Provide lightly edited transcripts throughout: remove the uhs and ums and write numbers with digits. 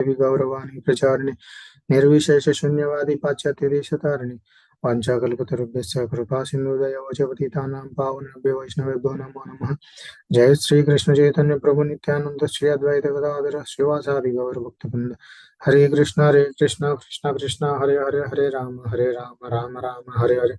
देवी गौरवाणी प्रचारिणे निर्विशेष शून्यवादी पाश्चात्य देशतारिणे वाञ्छाकल्पतरुभ्यश्च कृपा सिन्धुदया पतितानां पावनेभ्यो वैष्णवेभ्यो नमो नमः। जय श्री कृष्ण चैतन्य प्रभु नित्यानंद श्री अद्वैत गदाधर श्रीवासादि गौर भक्तवृंद। हरे Krishna Krishna Krishna Hare Hare Hare Ram Ram Ram Hare Hare.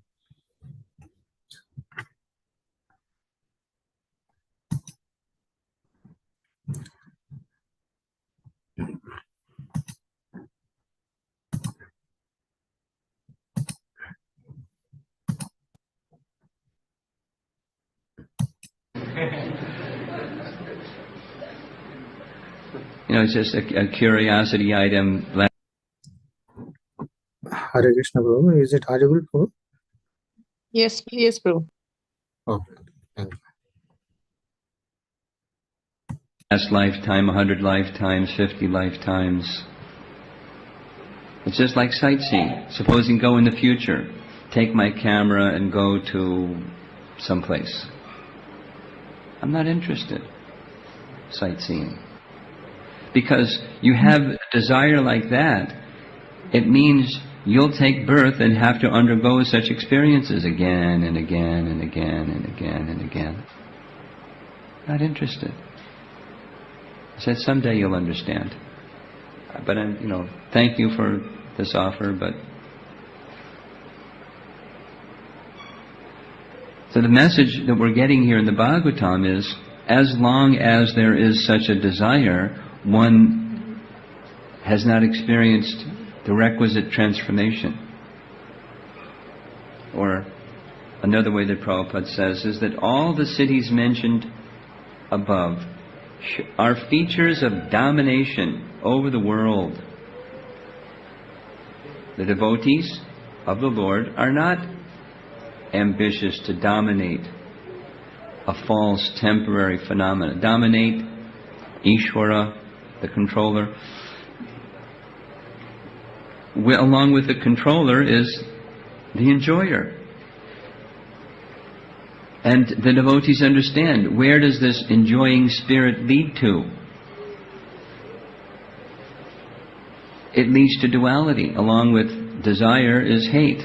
It's just a curiosity item. Hare Krishna, Prabhu. Is it audible, Prabhu? Yes, Prabhu. Okay, thank you. Last lifetime, 100 lifetimes, 50 lifetimes. It's just like sightseeing. Supposing go in the future, take my camera and go to someplace. I'm not interested. Sightseeing. Because you have a desire like that, it means you'll take birth and have to undergo such experiences again and again and again and again and again. Not interested. I said, someday you'll understand. But thank you for this offer, but... So the message that we're getting here in the Bhagavatam is, as long as there is such a desire, one has not experienced the requisite transformation. Or another way that Prabhupada says is that all the cities mentioned above are features of domination over the world. The devotees of the Lord are not ambitious to dominate a false temporary phenomena. Dominate Ishvara, the controller. Along with the controller is the enjoyer. And the devotees understand, where does this enjoying spirit lead to? It leads to duality. Along with desire is hate.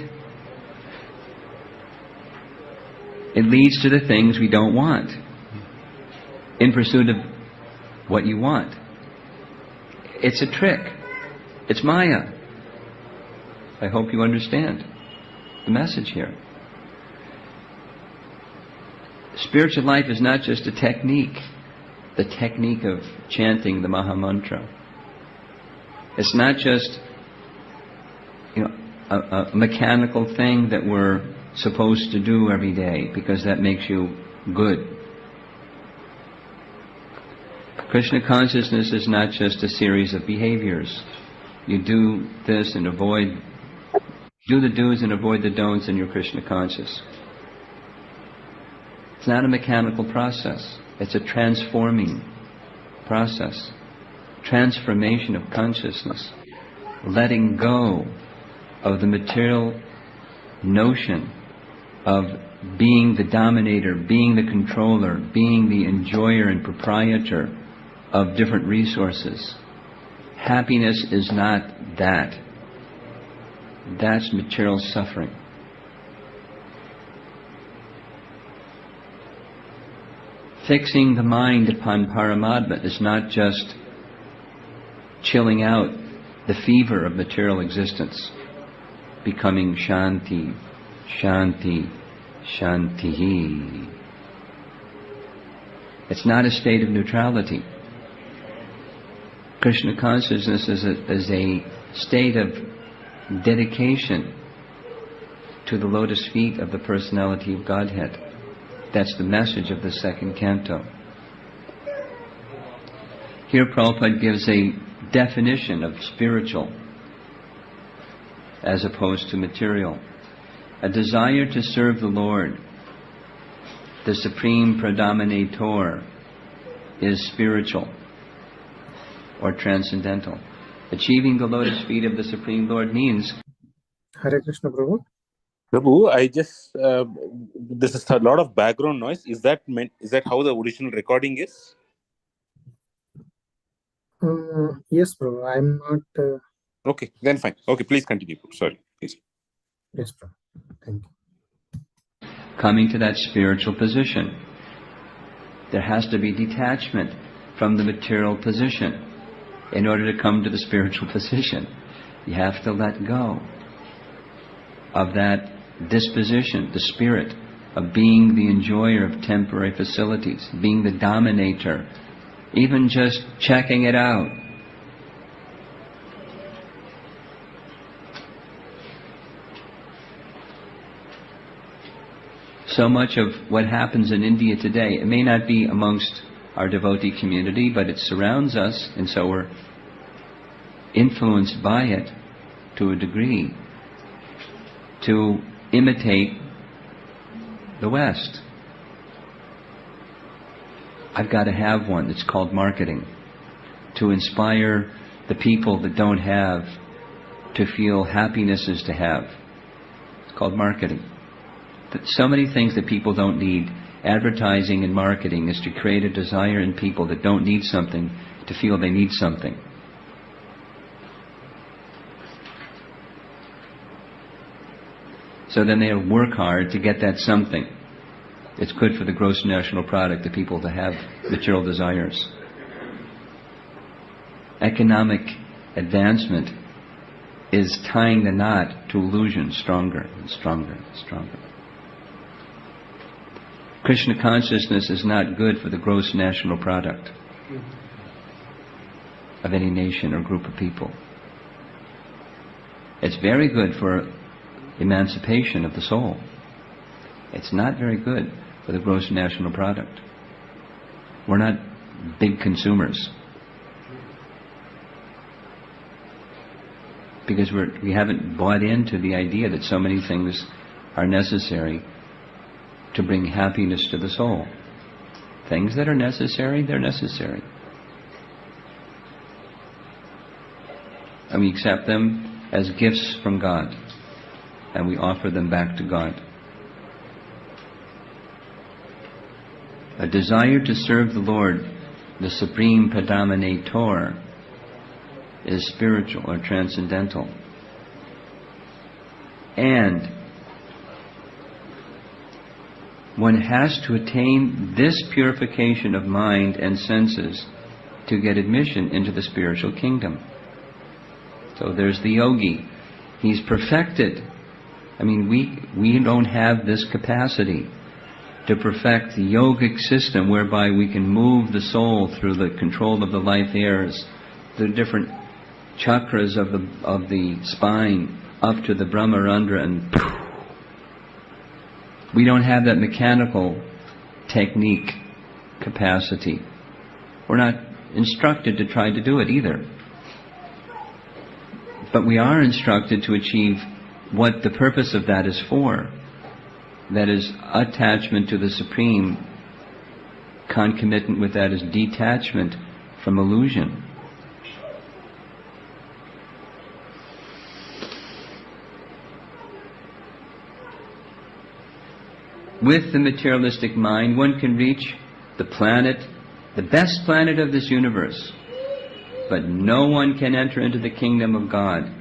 It leads to the things we don't want, in pursuit of what you want. It's a trick. It's Maya. I hope you understand the message here. Spiritual life is not just a technique, the technique of chanting the Maha Mantra. It's not just a mechanical thing that we're supposed to do every day because that makes you good. Krishna consciousness is not just a series of behaviors. You do this and do the do's and avoid the don'ts, and you're Krishna conscious. It's not a mechanical process. It's a transforming process. Transformation of consciousness. Letting go of the material notion of being the dominator, being the controller, being the enjoyer and proprietor of different resources. Happiness is not that. That's material suffering. Fixing the mind upon Paramatma is not just chilling out the fever of material existence, becoming Shanti, Shanti, Shantihi. It's not a state of neutrality. Krishna consciousness is a state of dedication to the lotus feet of the personality of Godhead. That's the message of the second canto. Here Prabhupada gives a definition of spiritual as opposed to material. A desire to serve the Lord, the supreme predominator, is spiritual or transcendental. Achieving the lotus feet of the Supreme Lord means... Hare Krishna, Prabhu. Prabhu, I just this is a lot of background noise. Is that how the original recording is? Yes, bro. I'm not. Okay, then fine. Okay, please continue. Sorry, please. Yes, bro. Thank you. Coming to that spiritual position, there has to be detachment from the material position. In order to come to the spiritual position, you have to let go of that disposition, the spirit of being the enjoyer of temporary facilities, being the dominator, even just checking it out. So much of what happens in India today, it may not be amongst our devotee community, but it surrounds us, and so we're influenced by it to a degree to imitate the West. I've got to have one. It's called marketing. To inspire the people that don't have to feel happiness is to have. It's called marketing. So many things that people don't need. Advertising and marketing is to create a desire in people that don't need something to feel they need something. So then they'll work hard to get that something. It's good for the gross national product, the people to have material desires. Economic advancement is tying the knot to illusion stronger and stronger and stronger. Krishna consciousness is not good for the gross national product of any nation or group of people. It's very good for emancipation of the soul. It's not very good for the gross national product. We're not big consumers. Because we haven't bought into the idea that so many things are necessary to bring happiness to the soul. Things that are necessary, they're necessary. And we accept them as gifts from God, and we offer them back to God. A desire to serve the Lord, the Supreme Predominator, is spiritual or transcendental. And one has to attain this purification of mind and senses to get admission into the spiritual kingdom. So there's the yogi. He's perfected. I mean, we don't have this capacity to perfect the yogic system whereby we can move the soul through the control of the life airs, the different chakras of the spine up to the Brahmarandra, and we don't have that mechanical technique capacity. We're not instructed to try to do it either. But we are instructed to achieve what the purpose of that is for. That is attachment to the Supreme. Concomitant with that is detachment from illusion. With the materialistic mind, one can reach the planet, the best planet of this universe, but no one can enter into the kingdom of God.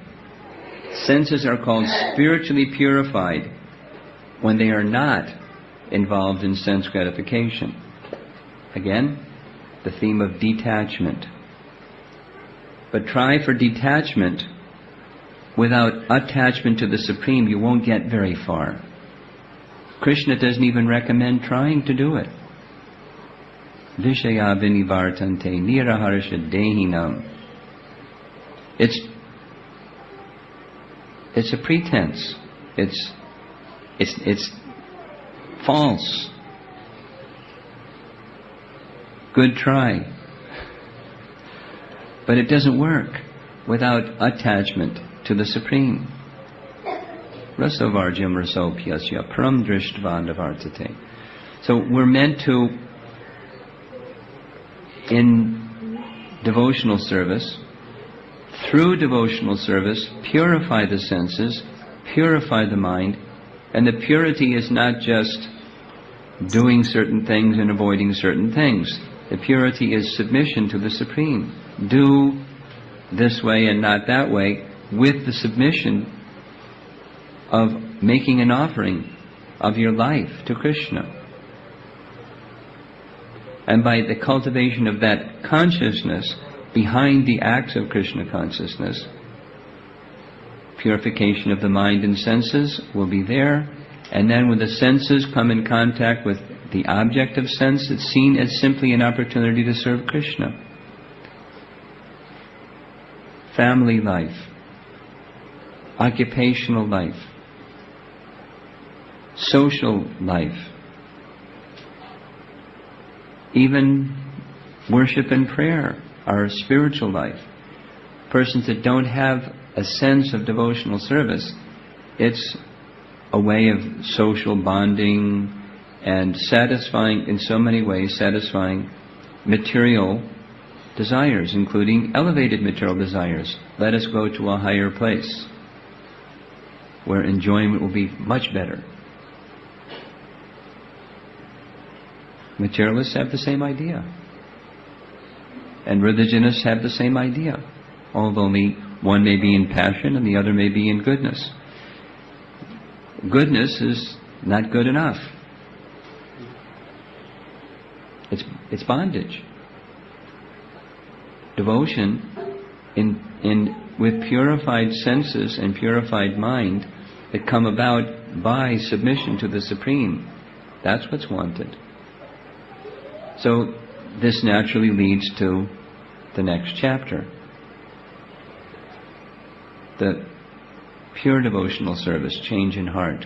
Senses are called spiritually purified when they are not involved in sense gratification. Again, the theme of detachment. But try for detachment without attachment to the Supreme, you won't get very far. Krishna doesn't even recommend trying to do it. Vishaya vinivartante niraharsha dehinam. It's a pretense. It's false. Good try. But it doesn't work without attachment to the Supreme. Rasavarjam rasopyasya param drishtvandavartate. So we're meant to, in devotional service, through devotional service, purify the senses, purify the mind, and the purity is not just doing certain things and avoiding certain things. The purity is submission to the Supreme. do this way and not that way, with the submission of making an offering of your life to Krishna. And by the cultivation of that consciousness behind the acts of Krishna consciousness, purification of the mind and senses will be there, and then when the senses come in contact with the object of sense, it's seen as simply an opportunity to serve Krishna. Family life, occupational life, social life, even worship and prayer, our spiritual life. Persons that don't have a sense of devotional service, it's a way of social bonding and satisfying, in so many ways, satisfying material desires, including elevated material desires. Let us go to a higher place where enjoyment will be much better. Materialists have the same idea, and religionists have the same idea, although only one may be in passion and the other may be in goodness. Goodness is not good enough. It's bondage. Devotion with purified senses and purified mind that come about by submission to the Supreme, that's what's wanted. So this naturally leads to the next chapter. The pure devotional service, change in heart.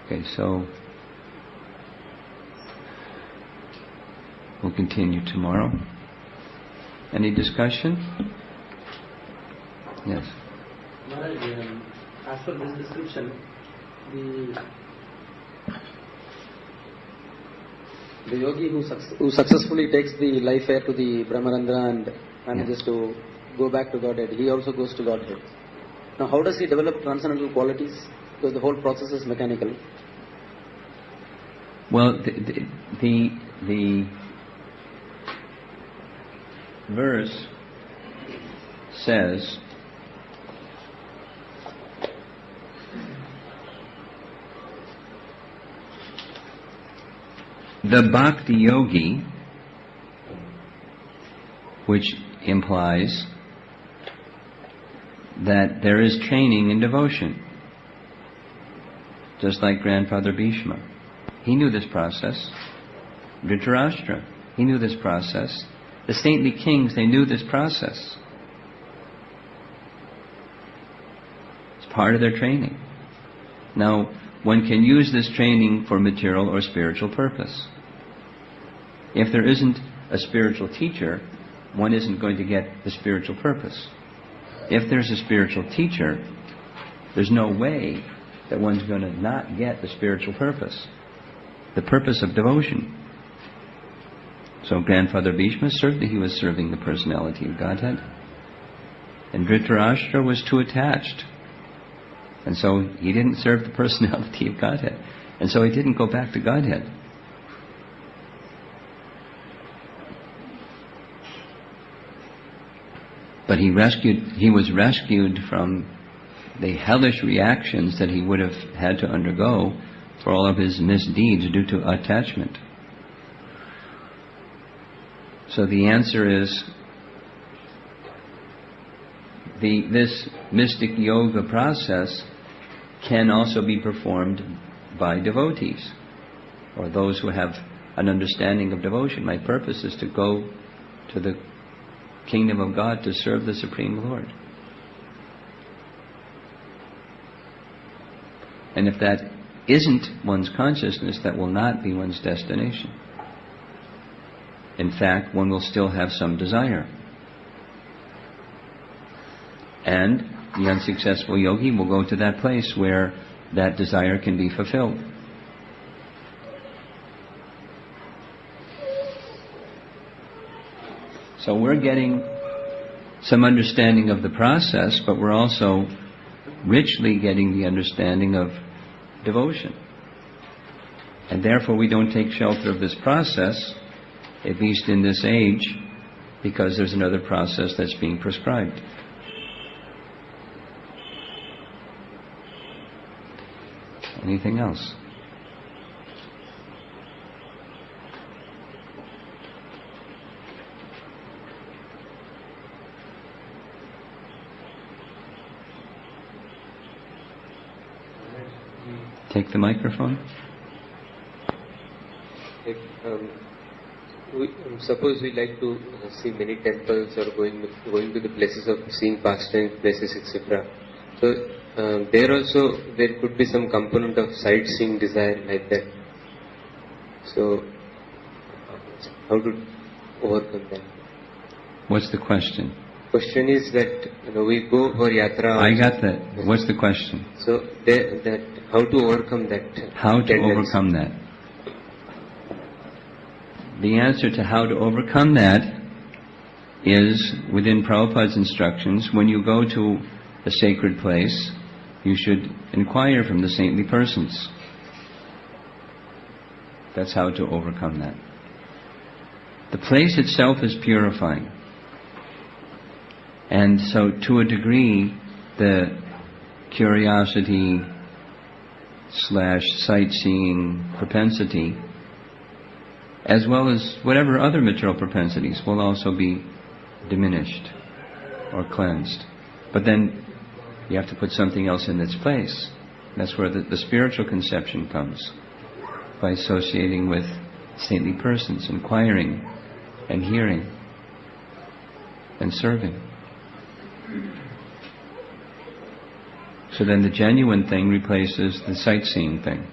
Okay, so we'll continue tomorrow. Any discussion? Yes. Maharaj, as per this description, the yogi who successfully takes the life air to the Brahmarandra and manages to go back to Godhead, he also goes to Godhead. Now, how does he develop transcendental qualities? Because the whole process is mechanical. Well, the verse says, the bhakti yogi, which implies that there is training in devotion, just like Grandfather Bhishma. He knew this process. Dhritarashtra, he knew this process. The saintly kings, they knew this process. It's part of their training. Now, one can use this training for material or spiritual purpose. If there isn't a spiritual teacher, one isn't going to get the spiritual purpose. If there's a spiritual teacher, there's no way that one's going to not get the spiritual purpose, the purpose of devotion. So Grandfather Bhishma, certainly he was serving the personality of Godhead. And Dhritarashtra was too attached. And so he didn't serve the personality of Godhead. And so he didn't go back to Godhead. But he was rescued from the hellish reactions that he would have had to undergo for all of his misdeeds due to attachment. So the answer is, this mystic yoga process can also be performed by devotees, or those who have an understanding of devotion. My purpose is to go to the kingdom of God to serve the Supreme Lord. And if that isn't one's consciousness, that will not be one's destination. In fact, one will still have some desire. And the unsuccessful yogi will go to that place where that desire can be fulfilled. So we're getting some understanding of the process, but we're also richly getting the understanding of devotion. And therefore we don't take shelter of this process at least in this age, because there's another process that's being prescribed. Anything else? Take the microphone. If, suppose we like to see many temples or going to the places of seeing pastime places, etc. So there also there could be some component of sightseeing desire like that. So how to overcome that? What's the question? Question is that we go for yatra. I got that. What's the question? So that how to overcome that? How to tendency? overcome that? The answer to how to overcome that is within Prabhupada's instructions. When you go to a sacred place, you should inquire from the saintly persons. That's how to overcome that. The place itself is purifying. And so to a degree, the curiosity / sightseeing propensity, as well as whatever other material propensities, will also be diminished or cleansed. But then you have to put something else in its place. That's where the spiritual conception comes, by associating with saintly persons, inquiring and hearing and serving. So then the genuine thing replaces the sightseeing thing.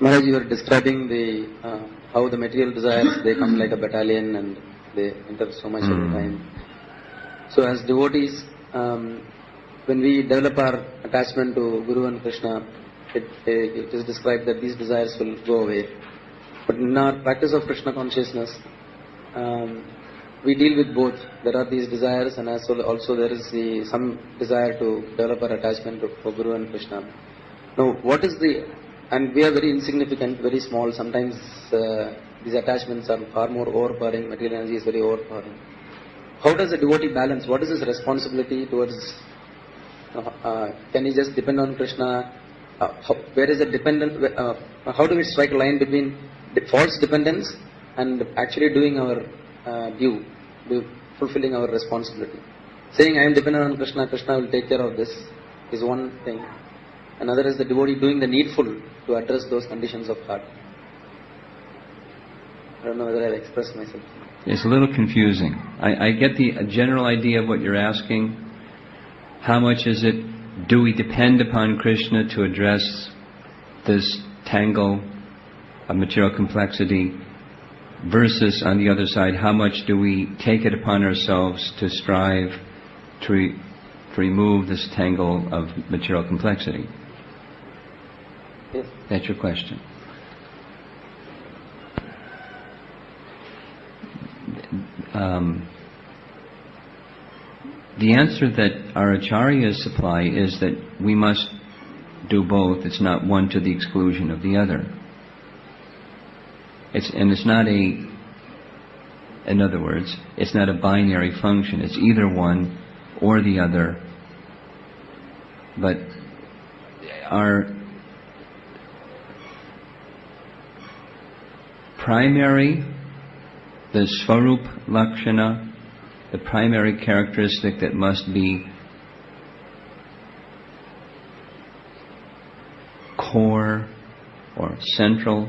Maharaj, you were describing the how the material desires, they come like a battalion and they enter so much every time. So as devotees, when we develop our attachment to Guru and Krishna, it is described that these desires will go away. But in our practice of Krishna consciousness, we deal with both. There are these desires, and as well also there is some desire to develop our attachment for Guru and Krishna. Now, what is and we are very insignificant, very small. Sometimes these attachments are far more overpowering. Material energy is very overpowering. How does a devotee balance? What is his responsibility towards? Can he just depend on Krishna? Where is the dependent? How do we strike a line between false dependence and actually doing our due, fulfilling our responsibility? Saying I am dependent on Krishna, Krishna will take care of this, is one thing. Another is the devotee doing the needful to address those conditions of heart. I don't know whether I've expressed myself. It's a little confusing. I get the general idea of what you're asking. How much is it, do we depend upon Krishna to address this tangle of material complexity, versus on the other side, how much do we take it upon ourselves to strive to remove this tangle of material complexity? Yes. That's your question. The answer that our acharyas supply is that we must do both. It's not one to the exclusion of the other. It's not in other words, it's not a binary function. It's either one or the other. But our primary, the Svarup Lakshana, the primary characteristic that must be core or central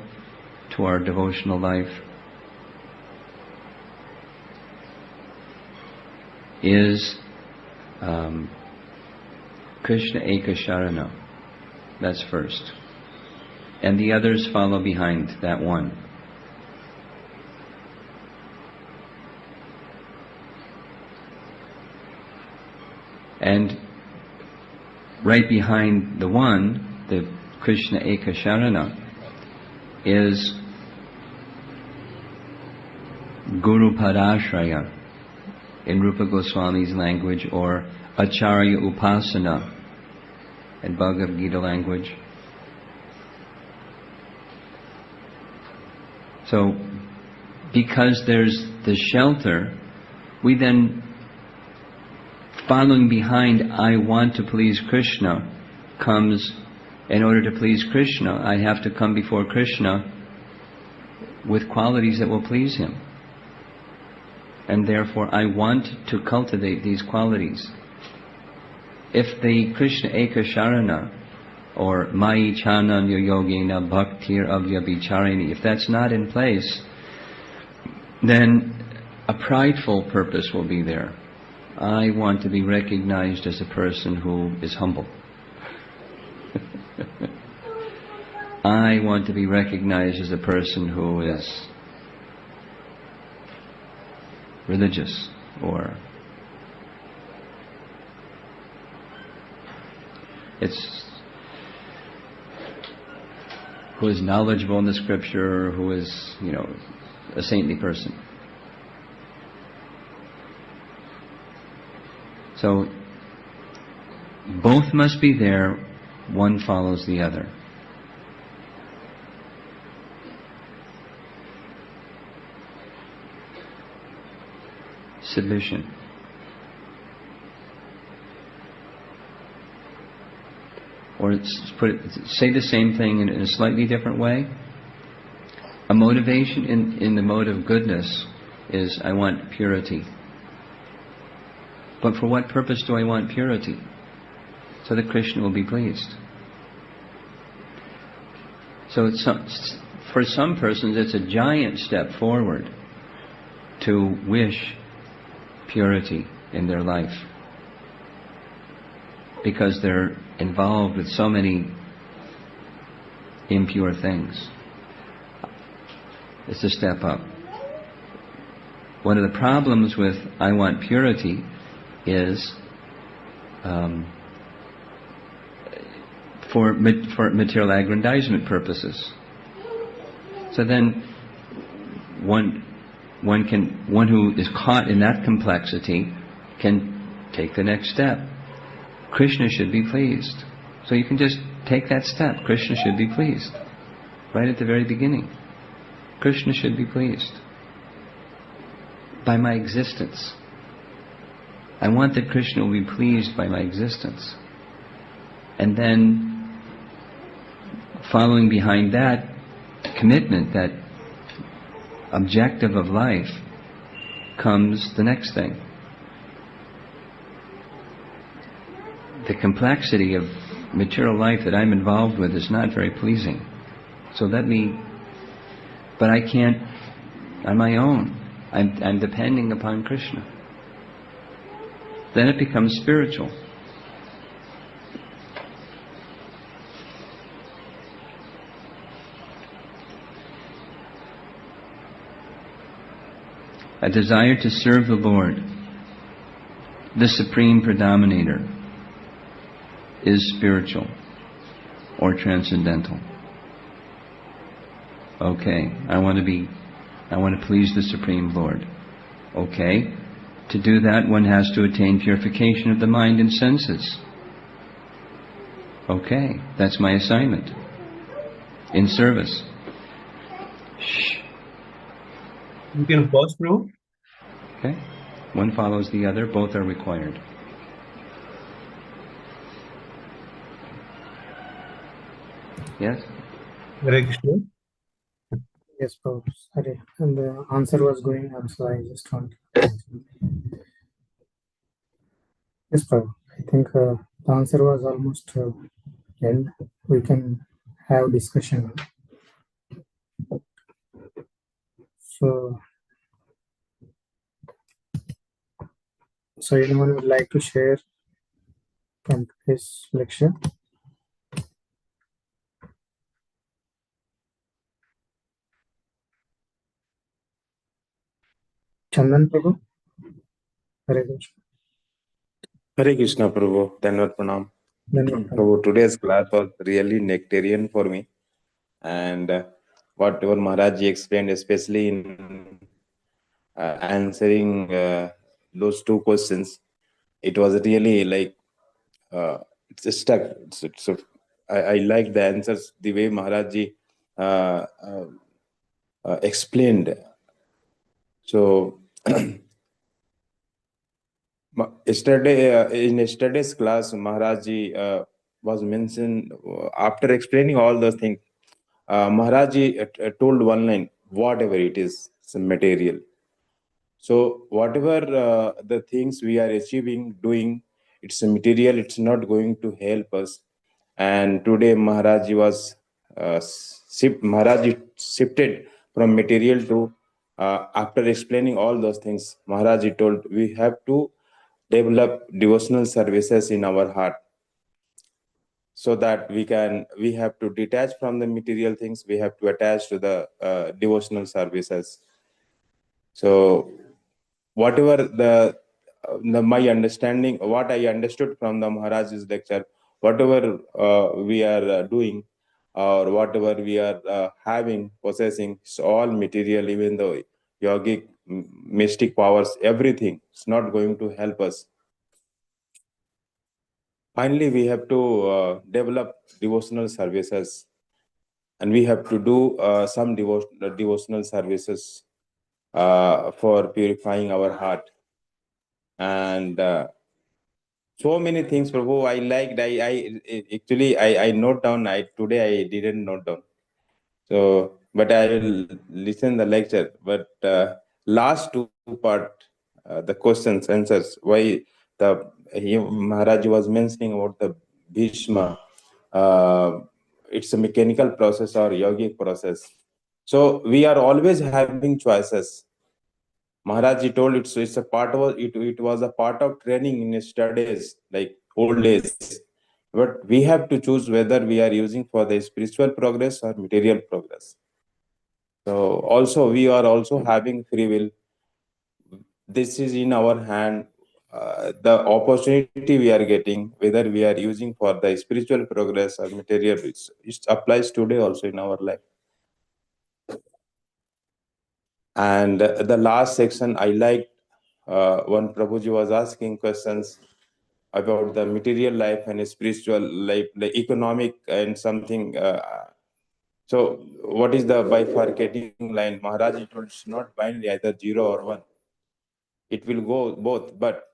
to our devotional life is Krishna Eka Sharana. That's first. And the others follow behind that one. And right behind the one, the Krishna Eka Sharana, is Guru Padashraya, in Rupa Goswami's language, or Acharya Upasana in Bhagavad Gita language. So, because there's the shelter, we then, following behind I want to please Krishna, comes, in order to please Krishna, I have to come before Krishna with qualities that will please him. And therefore I want to cultivate these qualities. If the Krishna Eka Sharana, or Mai Chananya Yogena Bhaktir Avyabhicharini, if that's not in place, then a prideful purpose will be there. I want to be recognized as a person who is humble. I want to be recognized as a person who is religious, or who is knowledgeable in the scripture, who is, a saintly person. So, both must be there, one follows the other. Submission. Or say the same thing in a slightly different way. A motivation in the mode of goodness is, I want purity. But for what purpose do I want purity? So that Krishna will be pleased. So for some persons it's a giant step forward to wish purity in their life, because they're involved with so many impure things. It's a step up. One of the problems with I want purity is for material aggrandizement purposes. So then one who is caught in that complexity can take the next step. Krishna should be pleased. So you can just take that step. Krishna should be pleased. Right at the very beginning. Krishna should be pleased by my existence. I want that Krishna will be pleased by my existence. And then, following behind that commitment, that objective of life, comes the next thing. The complexity of material life that I'm involved with is not very pleasing. So but I can't on my own. I'm depending upon Krishna. Then it becomes spiritual. A desire to serve the Lord, the Supreme Predominator, is spiritual or transcendental. Okay, I want to please the Supreme Lord. Okay, to do that one has to attain purification of the mind and senses. Okay, that's my assignment. In service. Shh. You can pause, bro. Okay, one follows the other, both are required. Yes? Hare Krishna. Yes, Prabhu. Sorry. And the answer was going on, so I just want. Yes, Prabhu. I think the answer was almost end. We can have discussion. So anyone would like to share from today's lecture? Chandan Prabhu? Hare Krishna. Hare Krishna, Prabhu. Dhanavad Pranam. Prabhu, today's class was really nectarian for me. And whatever Maharaj ji explained, especially in answering those two questions, it was really like it's stuck. So I like the answers, the way Maharajji explained. So in yesterday's class, Maharajji was mentioned after explaining all those things. Maharajji told one line, whatever it is, it's a material. So whatever the things we are achieving, doing, it's a material. It's not going to help us. And today Maharajji was Maharajji shifted from material to after explaining all those things. Maharajji told we have to develop devotional services in our heart, so that we have to detach from the material things. We have to attach to the devotional services. So whatever my understanding, what I understood from the Maharaj's lecture, whatever we are doing, or whatever we are having, possessing, it's all material. Even though yogic mystic powers, everything, it's not going to help us. Finally, we have to develop devotional services, and we have to do some devotional services for purifying our heart. And so many things, Prabhu, I liked. I note down. Today I didn't note down. So, but I will listen the lecture. But last two part, the questions, answers, why Maharaj was mentioning about the Bhishma. It's a mechanical process or yogic process. So we are always having choices. Maharaj told it's a part of it was a part of training in studies like old days. But we have to choose whether we are using for the spiritual progress or material progress. So also we are also having free will. This is in our hand. The opportunity we are getting, whether we are using for the spiritual progress or material, it applies today also in our life. And the last section, I liked when Prabhuji was asking questions about the material life and spiritual life, the economic and something. So what is the bifurcating line? Maharaj told it's not binary, either 0 or 1. It will go both, but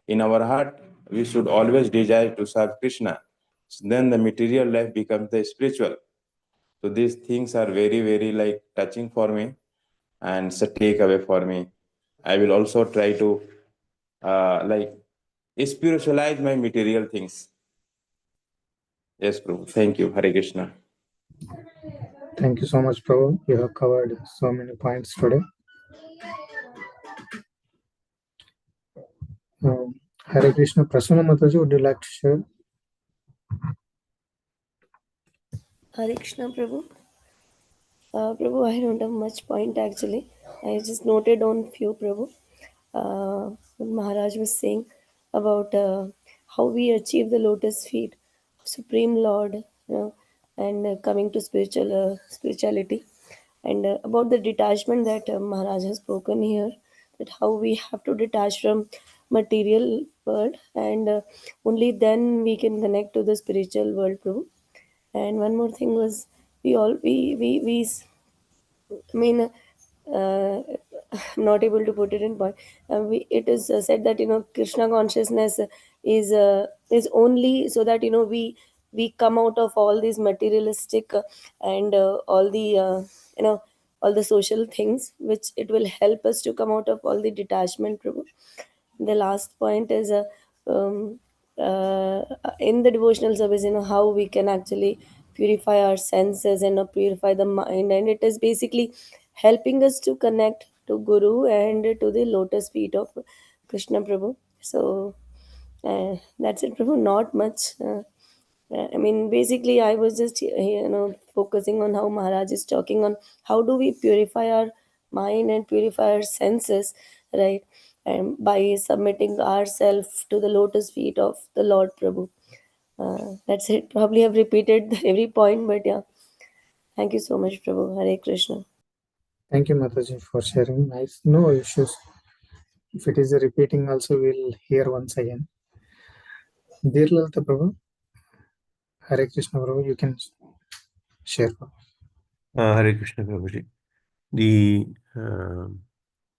in our heart, we should always desire to serve Krishna. So then the material life becomes the spiritual. So these things are very, very like touching for me, and it's a takeaway for me. I will also try to like spiritualize my material things. Yes, Prabhu. Thank you. Hare Krishna. Thank you so much, Prabhu. You have covered so many points today. Hare Krishna. Prasanna Mataji, would you like to share? Hare Krishna, Prabhu. Prabhu, I don't have much point actually. I just noted on few, Prabhu. What Maharaj was saying about how we achieve the lotus feet of Supreme Lord, and coming to spirituality, and about the detachment that Maharaj has spoken here, that how we have to detach from material world, and only then we can connect to the spiritual world, Prabhu. And one more thing was we I mean, uh, not able to put it in point. It is said that Krishna consciousness is only so that we come out of all these materialistic and all the all the social things, which it will help us to come out of all the detachment, Prabhu. The last point is uh, in the devotional service, how we can actually purify our senses and purify the mind, and it is basically helping us to connect to Guru and to the lotus feet of Krishna, Prabhu. So that's it, Prabhu. Not much. I mean, basically, I was just focusing on how Maharaj is talking on how do we purify our mind and purify our senses, right? And by submitting ourselves to the lotus feet of the Lord Prabhu. That's it. Probably have repeated every point, but yeah. Thank you so much, Prabhu. Hare Krishna. Thank you, Mataji, for sharing. Nice. No issues. If it is a repeating also, we'll hear once again. Dear Lalita Prabhu, Hare Krishna Prabhu, you can share. Hare Krishna Prabhuji. The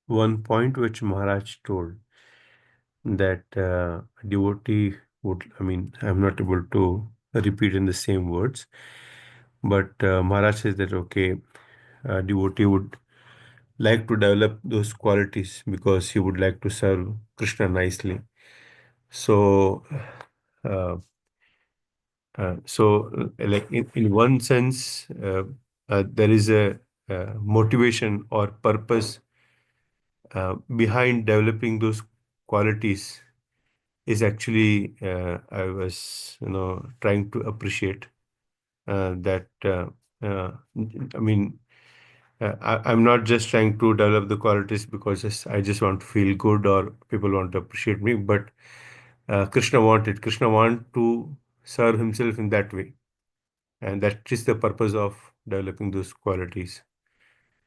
one point which Maharaj told, that devotee would, I'm not able to repeat in the same words, but Maharaj says that, okay, devotee would like to develop those qualities because he would like to serve Krishna nicely. So, like in one sense, there is a motivation or purpose behind developing those qualities is actually I was trying to appreciate that I'm not just trying to develop the qualities because I just want to feel good or people want to appreciate me, but Krishna want to serve himself in that way, and that is the purpose of developing those qualities.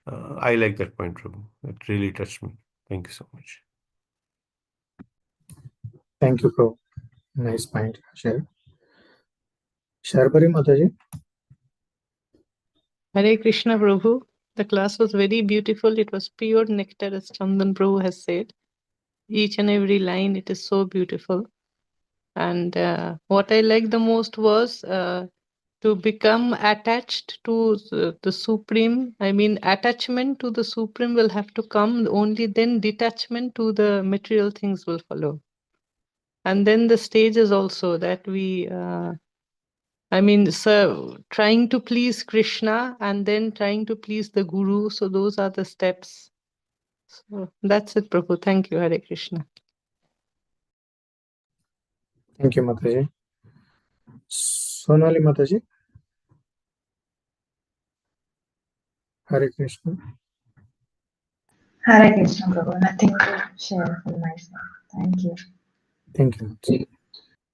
I like that point, Prabhu. That really touched me. Thank you so much. Thank you, Prabhu. Nice point. Share. Sharbari Mataji. Hare Krishna Prabhu. The class was very beautiful. It was pure nectar, as Chandan Prabhu has said. Each and every line, it is so beautiful. And what I liked the most was to become attached to the Supreme. Attachment to the Supreme will have to come. Only then detachment to the material things will follow. And then the stage is also that we, so trying to please Krishna and then trying to please the Guru. So those are the steps. So that's it, Prabhu. Thank you, Hare Krishna. Thank you, Mataji. Sonali Mataji. Hare Krishna. Hare Krishna Prabhu. Nothing to share from my side. Thank you. Thank you, Mataji.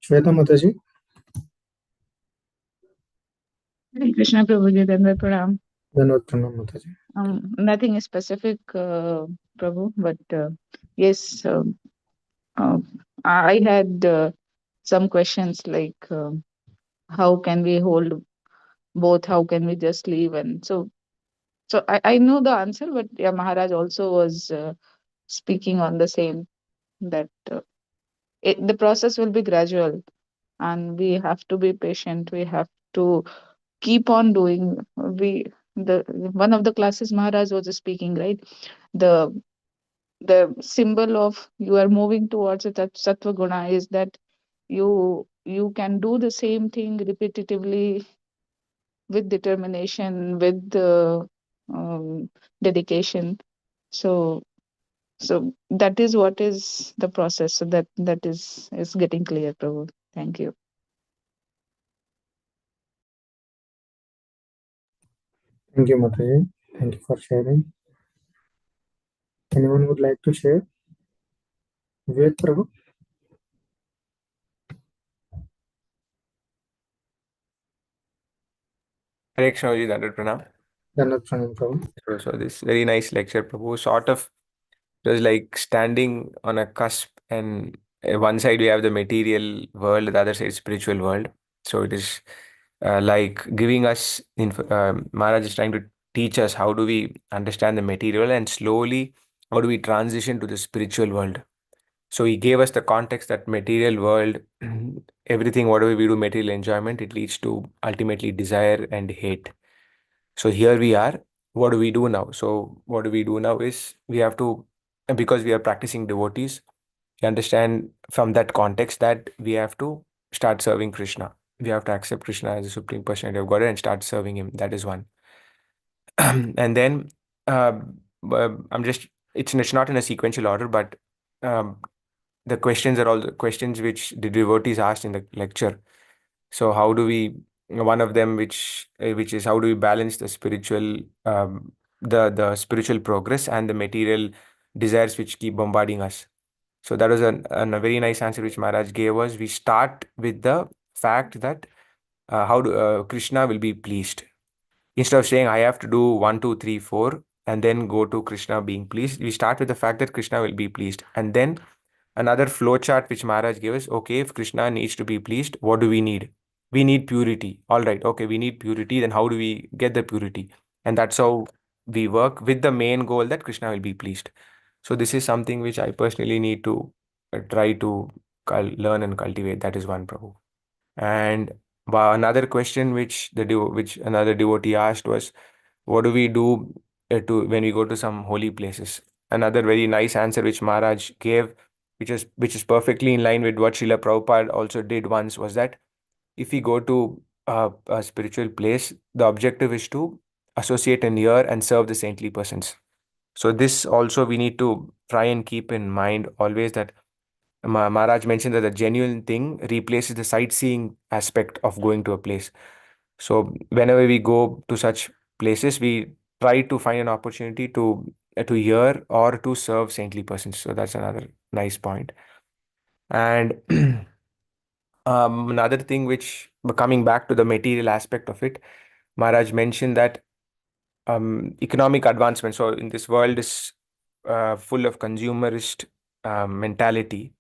Shweta Mataji. Hare Krishna Prabhuji, Dandar Pranam. Dandavat Pranam Mataji. Nothing is specific, Prabhu, but yes, I had some questions like how can we hold both? How can we just leave? And so I know the answer, but yeah, Maharaj also was speaking on the same, that the process will be gradual and we have to be patient. We have to keep on doing. The one of the classes Maharaj was speaking, right? The symbol of you are moving towards a sattva guna is that you can do the same thing repetitively with determination, with dedication. So that is what is the process. So that is getting clear, Prabhu. Thank you. Thank you, Mataji. Thank you for sharing. Anyone would like to share? Vivek Prabhu. Hare Krishna Ji, Dandavat Pranam. Dandavat Pranam Prabhu. So this very nice lecture, Prabhu. Sort of, it was like standing on a cusp, and one side we have the material world, the other side spiritual world. So it is like giving us, Maharaj is trying to teach us how do we understand the material and slowly how do we transition to the spiritual world. So he gave us the context that material world, everything, whatever we do, material enjoyment, it leads to ultimately desire and hate. So here we are. What do we do now? So what do we do now is we have to, and because we are practicing devotees, we understand from that context that we have to start serving Krishna. We have to accept Krishna as the Supreme Personality of Godhead and start serving Him. That is one. And then uh, it's not in a sequential order, but um, the questions are all the questions which the devotees asked in the lecture. So how do we, one of them which is how do we balance the spiritual the spiritual progress and the material desires which keep bombarding us. So that was a very nice answer which Maharaj gave us. We start with the fact that how do Krishna will be pleased. Instead of saying I have to do 1, 2, 3, 4, and then go to Krishna being pleased. We start with the fact that Krishna will be pleased, and then another flow chart which Maharaj gave us. Okay, if Krishna needs to be pleased, what do we need? We need purity. All right, okay, we need purity. Then how do we get the purity? And that's how we work with the main goal that Krishna will be pleased. So this is something which I personally need to try to learn and cultivate. That is one, Prabhu. And another question which which another devotee asked was, what do we do to when we go to some holy places? Another very nice answer which Maharaj gave, which is perfectly in line with what Srila Prabhupada also did once, was that if we go to a spiritual place, the objective is to associate and hear and serve the saintly persons. So this also we need to try and keep in mind always, that Maharaj mentioned that the genuine thing replaces the sightseeing aspect of going to a place. So whenever we go to such places, we try to find an opportunity to hear or to serve saintly persons. So that's another nice point. And another thing which, coming back to the material aspect of it, Maharaj mentioned that economic advancement. So in this world is full of consumerist mentality.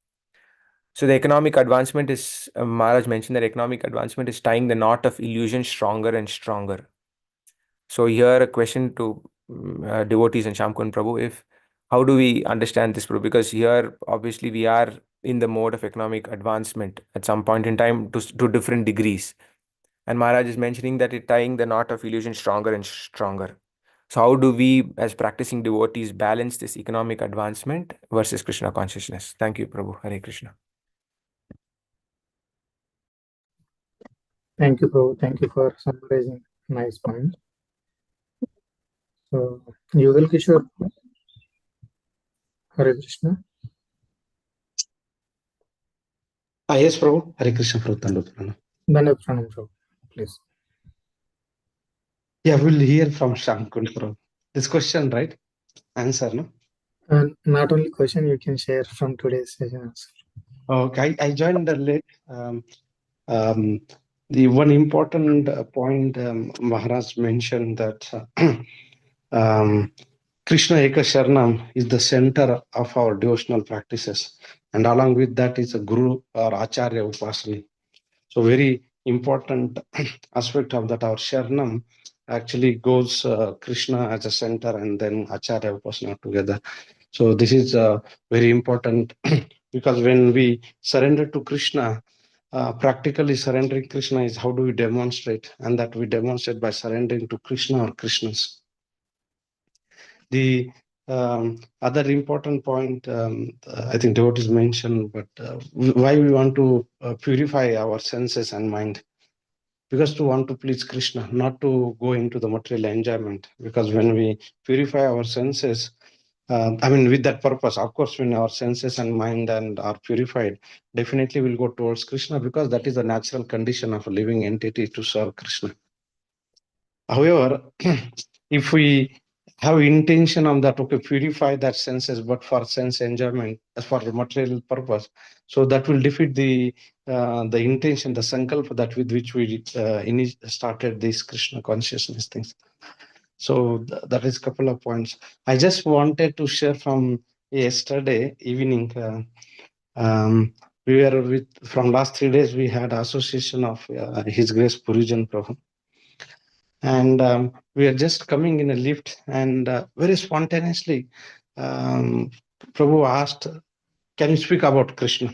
So the economic advancement is, Maharaj mentioned that economic advancement is tying the knot of illusion stronger and stronger. So here a question to devotees and Shamkun Prabhu, if how do we understand this, Prabhu? Because here obviously we are in the mode of economic advancement at some point in time to different degrees. And Maharaj is mentioning that it tying the knot of illusion stronger and stronger. So how do we as practicing devotees balance this economic advancement versus Krishna consciousness? Thank you, Prabhu. Hare Krishna. Thank you, Prabhu. Thank you for summarizing nice point. So, Yugal Kishore, Hare Krishna. Yes, Prabhu. Hare Krishna, Prabhu. Dhanab Pranam, Prabhu, please. Yeah, we'll hear from Shankun, Prabhu. This question, right? Answer, no? And not only question, you can share from today's session answer. Okay, I joined late. The one important point Maharaj mentioned that Krishna Eka Sharanam is the center of our devotional practices, and along with that is a Guru or Acharya Upasana. So very important aspect of that, our Sharanam actually goes Krishna as a center and then Acharya Upasana together. So this is very important because when we surrender to Krishna, practically surrendering Krishna is how do we demonstrate, and that we demonstrate by surrendering to Krishna or Krishnas. The other important point I think devotees mentioned, but why we want to purify our senses and mind, because to want to please Krishna, not to go into the material enjoyment. Because when we purify our senses, with that purpose, of course, when our senses and mind and are purified, definitely we'll go towards Krishna, because that is the natural condition of a living entity to serve Krishna. However, if we have intention of that, okay, purify that senses, but for sense enjoyment, as for the material purpose, so that will defeat the intention, the sankalpa that with which we started these Krishna consciousness things. So that is a couple of points. I just wanted to share from yesterday evening. We were from last 3 days, we had association of His Grace Purijan Prabhu. And we are just coming in a lift, and very spontaneously, Prabhu asked, can you speak about Krishna?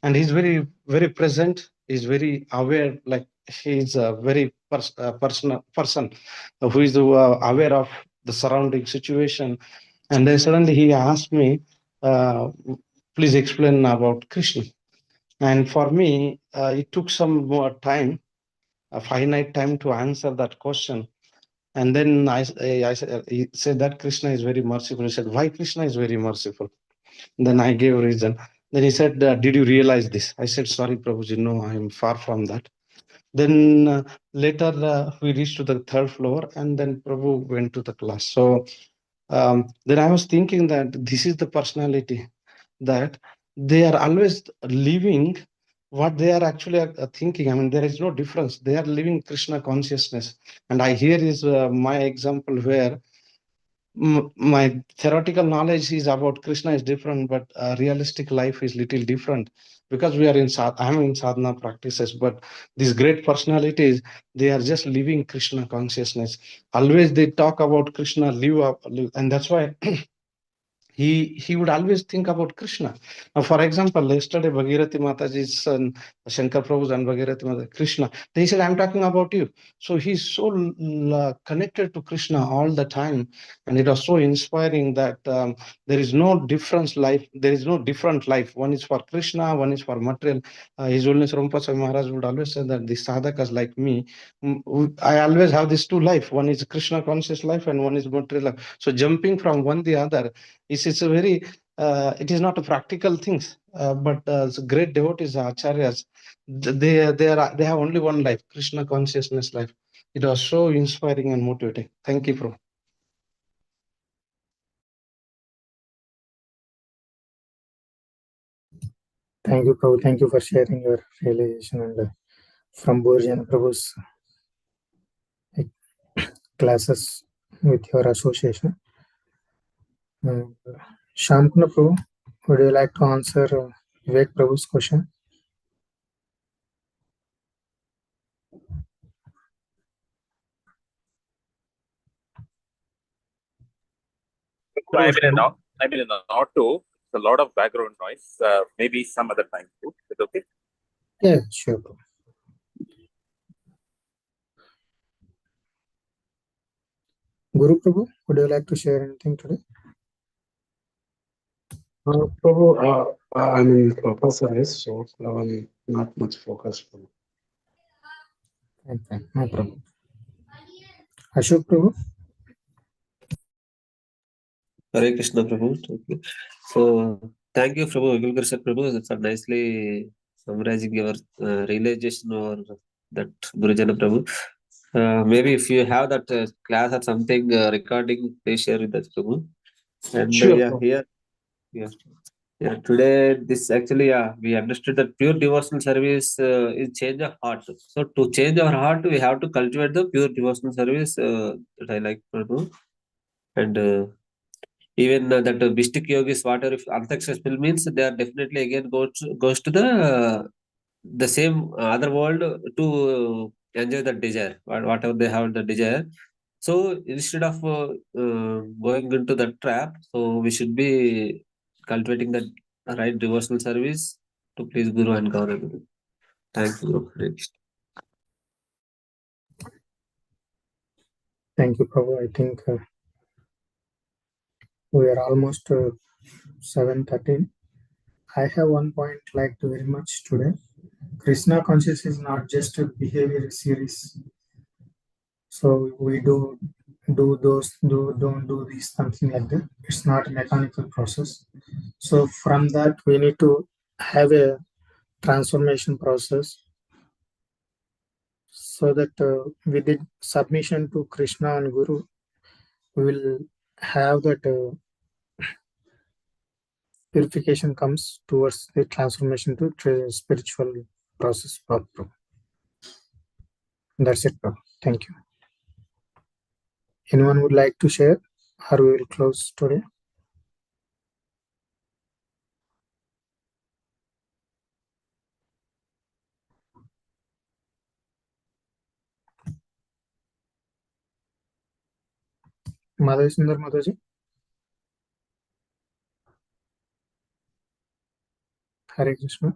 And he's very, very present. He's very aware, like he's a very personal person who is aware of the surrounding situation. And then suddenly he asked me, please explain about Krishna. And for me, it took some more time, a finite time to answer that question. And then he said that Krishna is very merciful. He said, why Krishna is very merciful? Then I gave a reason. Then he said, did you realize this? I said, sorry, Prabhuji, no, I am far from that. Then later we reached to the 3rd floor, and then Prabhu went to the class. So then I was thinking that this is the personality, that they are always living what they are actually thinking. There is no difference. They are living Krishna consciousness. And I here is my example where my theoretical knowledge is about Krishna is different, but realistic life is little different, because we are in I'm in sadhana practices, but these great personalities, they are just living Krishna consciousness. Always they talk about Krishna, live, and that's why he would always think about Krishna. Now, for example, yesterday Bhagirathi Mataji's son, Shankar Prabhu's and Bhagirathi Mata, Krishna, they said, I'm talking about you. So he's so connected to Krishna all the time. And it was so inspiring that there is no difference life. There is no different life. One is for Krishna, one is for material. His Holiness Rampa Swami Maharaj would always say that the sadhakas like me, I always have these two life. One is Krishna conscious life and one is material life. So jumping from one to the other, it's a very it is not a practical things, but great devotees, acharyas, they have only one life, Krishna consciousness life. It was so inspiring and motivating. Thank you, Prabhu. Thank you, Prabhu. Thank you for sharing your realization and from Burjan Prabhu's classes with your association. Shamkuna Prabhu, would you like to answer Vivek Prabhu's question? So I'm in an auto. It's a lot of background noise. Maybe some other time too. Is it okay? Yeah, sure. Prabhu. Guru Prabhu, would you like to share anything today? Prabhu, I'm in professor is, so not much focus. Okay, no problem. Ashok Prabhu? Hare Krishna, Prabhu. Okay. So, thank you, Prabhu. Vigulkar sir, Prabhu, for nicely summarizing your realization or that Gurujana, Prabhu. Maybe if you have that class or something recording, please share with us, Prabhu. And Sure, yeah, Prabhu. here, yeah, today this actually, we understood that pure devotional service is change of heart. So, to change our heart, we have to cultivate the pure devotional service that I like, Prabhu. And even that mystic yogis, whatever, if unsuccessful means they are definitely again goes to the same other world to enjoy the desire, whatever they have the desire. So instead of going into the trap, so we should be cultivating the right devotional service to please Guru and Gaurav. Thank you. Thank you, Prabhu. I think we are almost 7:13. I have one point like to very much today. Krishna consciousness is not just a behavior series. So we don't do this, something like that. It's not a mechanical process. So from that we need to have a transformation process, so that with the submission to Krishna and Guru, we will have that purification comes towards the transformation to spiritual process. That's it, Prabhu. Thank you. Anyone would like to share, or we will close today? Madhavi Sundar Mataji. Hare Krishna.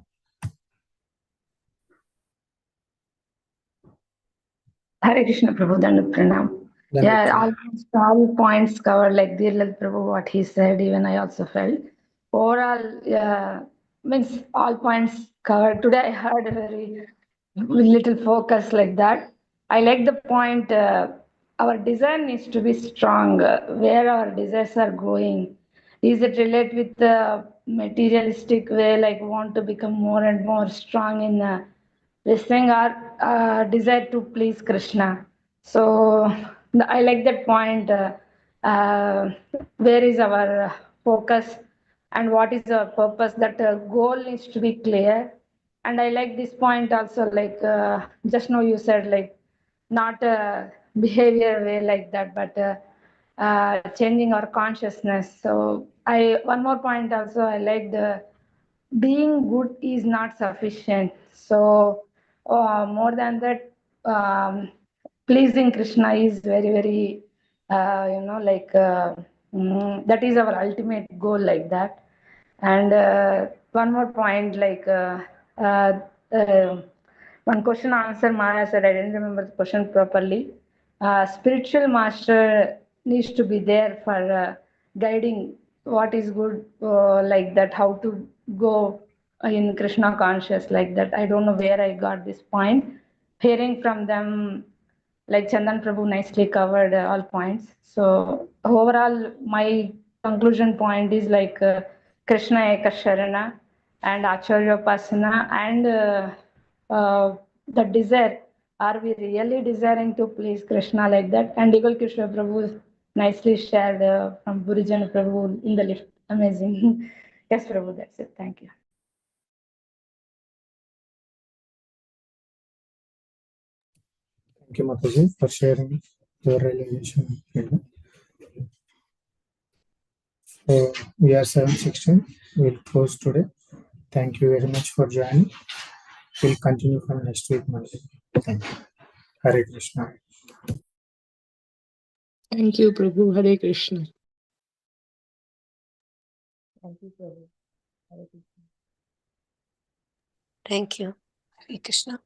Hare Krishna Prabhu, Dandavat Pranam. Yeah, almost all points covered, like Dhirlal Prabhu, what he said, even I also felt. Overall, means all points covered. Today I heard a very little focus like that. I like the point, our desire needs to be strong, where our desires are going. Is it relate with the materialistic way, like want to become more and more strong in listening our desire to please Krishna? So I like that point. Where is our focus and what is our purpose? That goal needs to be clear. And I like this point also, like just now you said, like not a behavior way like that, but changing our consciousness. So one more point also, I like the being good is not sufficient. So more than that, pleasing Krishna is very, very, that is our ultimate goal, like that. And one more point, uh, one question answer Maya said, I didn't remember the question properly. Spiritual master needs to be there for guiding what is good, like that, how to go in Krishna conscious, like that. I don't know where I got this point. Hearing from them, like Chandan Prabhu nicely covered all points. So overall, my conclusion point is like Krishna Eka Sharana and Acharya Pasana and the desire. Are we really desiring to please Krishna, like that? And Eagle Krishna Prabhu nicely shared from Burijan Prabhu in the lift. Amazing. Yes, Prabhu, that's it. Thank you. Thank you, Mataji, for sharing your realization. So we are 7:16. We'll close today. Thank you very much for joining. We'll continue from next week Monday. Thank you. Hare Krishna. Thank you, Prabhu. Hare Krishna. Thank you, Prabhu. Hare Krishna. Thank you. Hare Krishna.